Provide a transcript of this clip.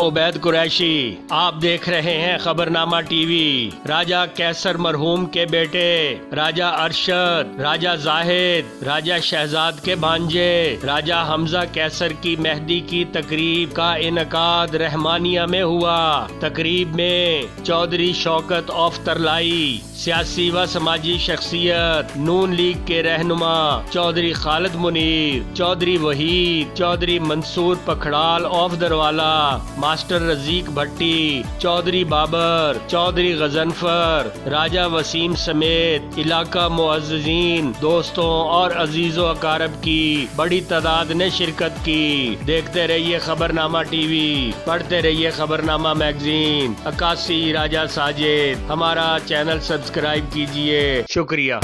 उबैद कुरैशी। आप देख रहे हैं खबरनामा टीवी। राजा कैसर मरहूम के बेटे राजा अरशद, राजा जाहिद, राजा शहजाद के भांजे राजा हमजा कैसर की मेहंदी की तकरीब का इनकाद रहमानिया में हुआ। तकरीब में चौधरी शौकत ऑफ तरलाई, सियासी व समाजी शख्सियत नून लीग के रहनुमा चौधरी खालिद मुनीर, चौधरी वहीद, चौधरी मंसूर पखड़ाल ऑफ दरवाला, मास्टर रजीक भट्टी, चौधरी बाबर, चौधरी गजनफर, राजा वसीम समेत इलाका मुअज्जिजीन, दोस्तों और अजीजों अकारब की बड़ी तादाद ने शिरकत की। देखते रहिए खबरनामा टीवी, पढ़ते रहिए खबरनामा मैगजीन। 81 राजा साजिद, हमारा चैनल सब्सक्राइब कीजिए। शुक्रिया।